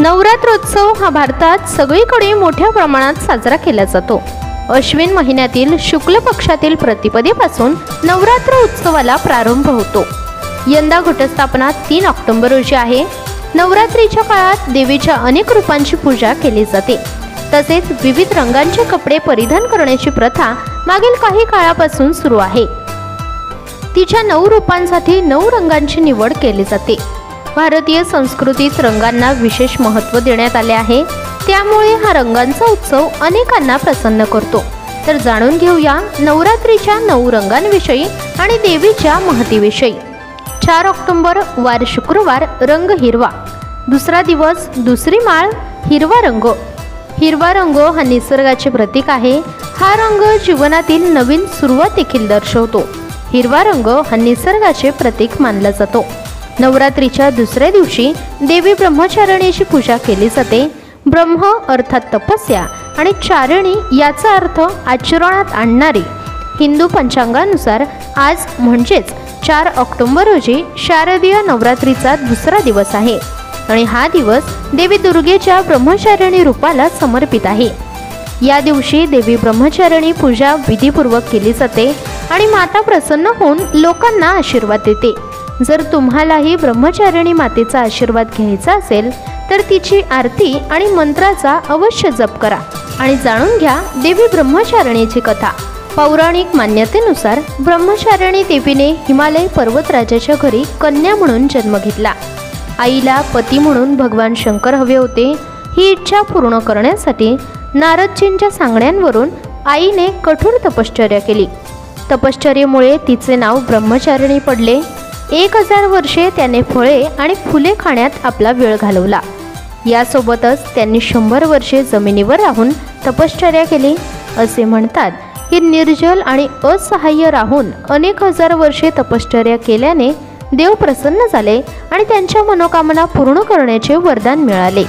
नवरात्रोत्सव हा भारतात सगळीकडे मोठ्या प्रमाणात साजरा केला जातो। अश्विन महिन्यातील शुक्ल पक्षातील प्रतिपदेपासून नवरात्र उत्सवाला प्रारंभ होतो। यंदा घटस्थापना 3 ऑक्टोबर रोजी आहे। नवरात्रीच्या काळात देवीच्या अनेक रूपांची पूजा केली जाते। तसेच विविध रंगांचे कपडे परिधान करण्याची प्रथा मागील काही काळापासून सुरू आहे। तिच्या 9 रूपांसाठी 9 रंगांची निवड केली जाते। भारतीय संस्कृतीत रंगांना विशेष महत्त्व देण्यात आले आहे, त्यामुळे हा रंगांचा उत्सव अनेकांना प्रसन्न करतो। तर जाणून घेऊया नवरात्रीच्या 9 रंगांविषयी आणि देवीच्या महतीविषयी। 4 ऑक्टोबर वार शुक्रवार, रंग हिरवा। दुसरा दिवस, दुसरी माळ, हिरवा रंग। हिरवा रंग हा निसर्गाचे प्रतीक आहे। हा रंग जीवनातील नवीन सुरुवात देखील दर्शवतो। हिरवा रंग हा निसर्गाचे प्रतीक मानला जातो। नवरात्रीच्या दुसऱ्या दिवशी देवी ब्रह्मचारिणीची पूजा केली जाते। ब्रह्म अर्थात तपस्या आणि चारिणी याचा अर्थ आचरणात आणणारी। हिंदू पंचांगानुसार आज म्हणजेच 4 ऑक्टोबर रोजी शारदीय नवरात्रीचा दुसरा दिवस आहे आणि हा दिवस देवी दुर्गेच्या ब्रह्मचारिणी रूपाला समर्पित आहे। या दिवशी देवी ब्रह्मचारिणी पूजा विधीपूर्वक केली जाते आणि माता प्रसन्न होऊन लोकांना आशीर्वाद देते। जर तुम्हालाही ब्रह्मचारिणी मातेचा आशीर्वाद घ्यायचा असेल तर तिची आरती आणि मंत्राचा अवश्य जप करा आणि जाणून घ्या देवी ब्रह्मचारिणीची कथा। पौराणिक मान्यतेनुसार ब्रह्मचारिणी देवीने हिमालय पर्वतराजाच्या घरी कन्या म्हणून जन्म घेतला। आईला पती म्हणून भगवान शंकर हवे होते। ही इच्छा पूर्ण करण्यासाठी नारदजींच्या सांगण्यावरून आईने कठोर तपश्चर्या केली। तपश्चर्येमुळे तिचे नाव ब्रह्मचारिणी पडले। 1000 वर्षे त्याने फळे आणि फुले खाण्यात आपला वेळ घालवला। यासोबतच त्यांनी 100 वर्षे जमिनीवर राहून तपश्चर्या केली। असे म्हणतात की निर्जल आणि असहाय्य राहून अनेक हजार वर्षे तपश्चर्या केल्याने देव प्रसन्न झाले आणि त्यांच्या मनोकामना पूर्ण करण्याचे वरदान मिळाले।